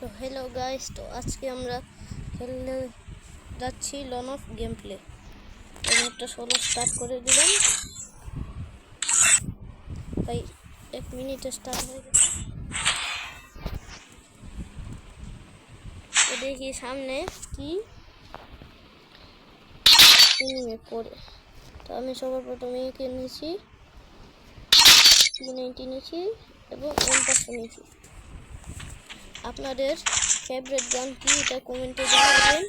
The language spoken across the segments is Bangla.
তো হ্যালো গাইস, তো আজকে আমরা খেলতে যাচ্ছি লন অফ গেম প্লে। আমি একটা সোলো স্টার্ট করে দিলাম ভাই, 1 মিনিটে স্টার্ট হয়ে গেছে। তো দেখি সামনে কি করে। তো আমি সবার প্রথমে একে নিয়েছি, 390 নিয়েছি এবং M500 নিয়েছি। আপনাদের ফেভারিট গান কি এটা কমেন্টে জানাবেন।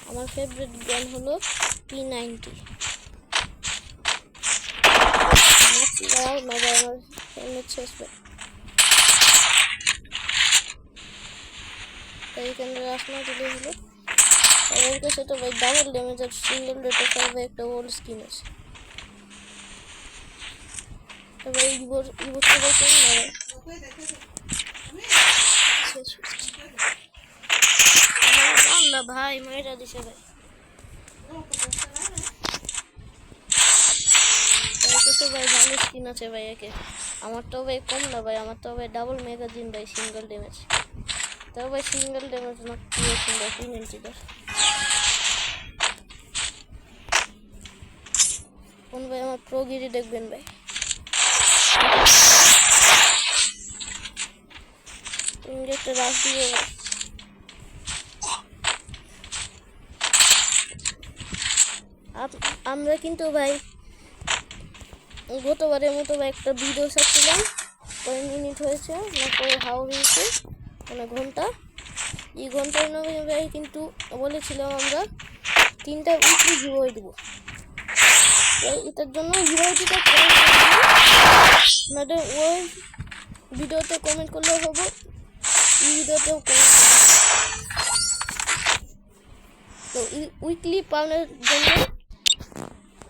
আমার ফেভারিট গান হলো P90। আমার হেলমেট শেষ ভাই, তাই এখানে রাস না দিলে হলো। আমার কাছে তো ভাই ডাবল ড্যামেজ আর সিঙ্গেল রেটে পাবে একটা ওল্ড স্কিন আছে। তো ভাই ইবোর্ডটা দেখেন না ভাই, না ভাই মেয়েটা দিছে ভাই। ভাই ভালো স্কিন আছে ভাই একে। আমার তো ভাই কম না ভাই, আমার তো ভাই ডাবল ম্যাগাজিন ভাই, সিঙ্গেল ড্যামেজ। তো ভাই সিঙ্গেল ড্যামেজ না ক্রিয়েশন ভাই, 390 কোন ভাই আমার প্রোগিরি দেখবেন ভাই। তুমি একটা রাশ দিয়ে ভাই। আমরা কিন্তু ভাই গতবারের মতো ভাই একটা ভিডিও ছাড়ছিলাম, কয় মিনিট হয়েছে না কয় হাওর হয়েছে, মানে ঘন্টা। এই ঘন্টার নামে ভাই কিন্তু বলেছিলাম আমরা 3টা উইকলি গিভওয়ে দেবো। এটার জন্য গিভওয়েটা আপনাদের ওই ভিডিওতে কমেন্ট করলেও হবো, এই ভিডিওতেও কমেন্ট। তো উইকলি পাওয়ার জন্য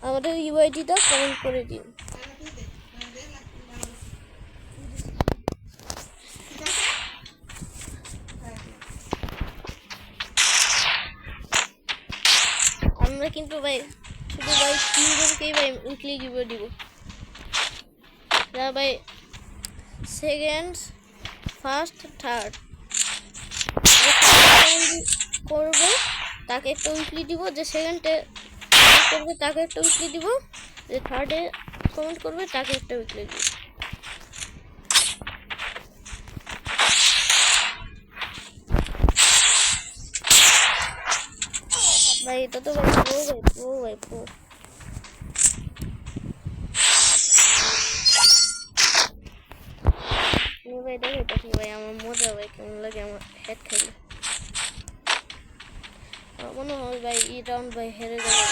আমাদের ইউআইডিটা কমেন্ট করে দিন। আমরা কিন্তু ভাই শুধু ভাই 3 জনকেই ভাই উইকলি গিভওয়ে দিব। যা ভাই সেকেন্ড, ফার্স্ট, থার্ড করবে তাকে একটা উইকলি দিব, যে সেকেন্ডে করবে তাকে একটা উইকলি দিব, যে থার্ডে কমেন্ট করবে তাকে একটা উইকলি দিব। ভাই এটা তো ভাই প্রো ভাই প্রো। ভাই দেখো ভাই আমার মজা ভাই কেমন লাগে আমার হেড খেলে। মনে হয় ভাই এই রাউন্ড ভাই হেরে যাবে।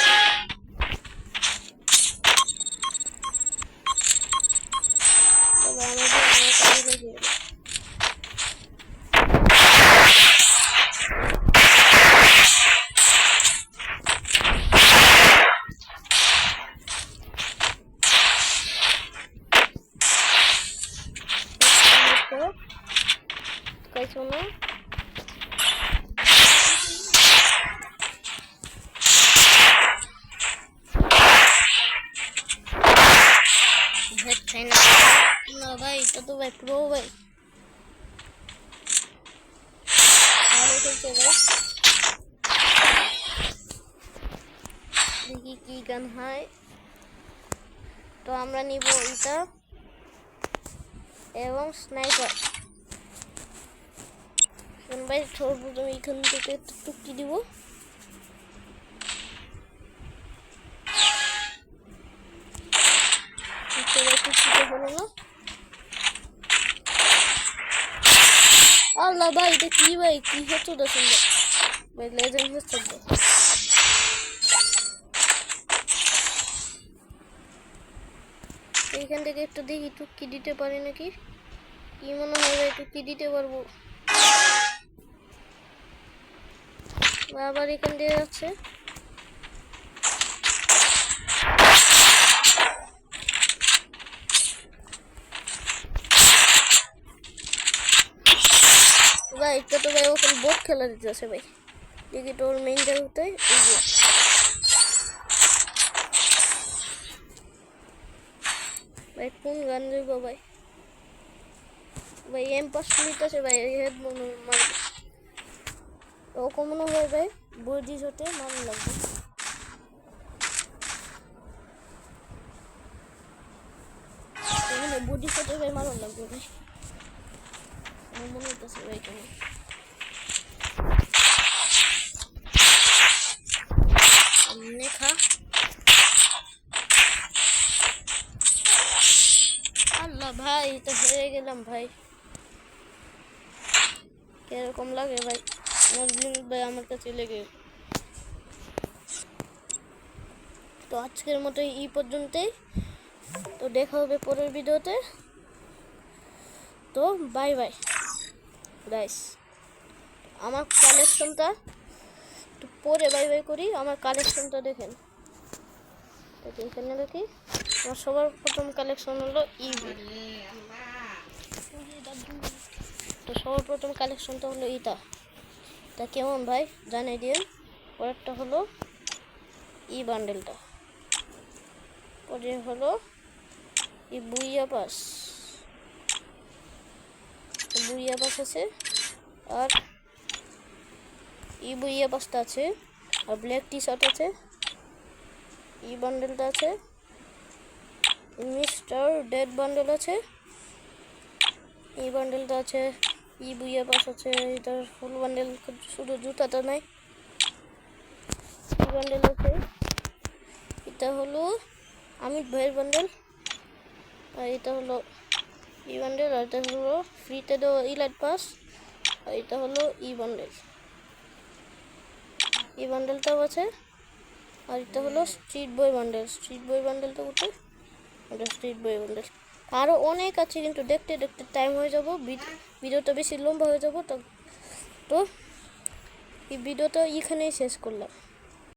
শোনো না ভাই, এটা তো ভাই প্রো ভাই, ভালো খেলছে ভাই। দেখি কি গান হয়। তো আমরা নিব এটা এবং স্নাইপার। ভাই সর্বপ্রথম এখান থেকে টুকটি দিব। হলো না। আল্লাহ ভাই এটা কি ভাই, কি হচ্ছে দেখুন ভাই, লেজেন্ড হচ্ছে। এইখান থেকে একটু দেখি টুকি দিতে পারি নাকি, কি মনে হয় ভাই টুকি দিতে পারবো। আবার এখান দিয়ে যাচ্ছে ভাই। এটা তো ভাই ওখানে বোট খেলা দিতেছে ভাই, দেখি তোর মেইন জায়গাতে এই যে ভাই কোন গান দিব ভাই। ভাই M500 নিতেছে ভাই, হেড মারবে ও কমানো হয়ে যায় বডি শটে মারণ লাগবে। এখানে বডি শটে ভাই মারণ লাগবে ভাই, আমার মনে হইতেছে ভাই কেমন খা। আল্লাহ ভাই তো হেরে গেলাম ভাই, কিরকম লাগে ভাই, আমার লিঙ্ক ভাই আমার কাছে লেগে। তো আজকের মতো এই পর্যন্তই, তো দেখা হবে পরের ভিডিওতে। তো বাই বাই গাইস। আমার কালেকশনটা একটু পরে বাই বাই করি, আমার কালেকশনটা দেখেন। এখানে দেখি আমার সবার প্রথম কালেকশন হলো ইভি। তো সবার প্রথম কালেকশনটা হলো এটা, তা কেমন ভাই জানিয়ে দিন। পরেরটা হলো ই বান্ডেলটা, পরে হলো এই বুইয়া পাস আছে, আর ই বুইয়া পাসটা আছে, আর ব্ল্যাক টি শার্ট আছে, ই বান্ডেলটা আছে, মিস্টার ডেড বান্ডেল আছে, এই বান্ডেলটা আছে, ই বুইয়া পাস আছে, এটার ফুল বান্ডেল, শুধু জুতাটা নাই, ই বান্ডেল আছে, এটা হলো আমিত ভাইয়ের বান্ডেল, আর এটা হলো ই বান্ডেল, আর এটা হলো ফ্রিতে দেওয়া ইলাইট পাস, আর এটা হলো ই বান্ডেল, এই বান্ডেলটাও আছে, আর এটা হলো স্ট্রিট বয় বান্ডেলটা কোথায়, এটা স্ট্রিট বয় বান্ডেল। আরও অনেক আছে কিন্তু দেখতে দেখতে টাইম হয়ে যাব, ভিডিওটা বেশি লম্বা হয়ে যাব। তো এই ভিডিওটা এখানেই শেষ করলাম।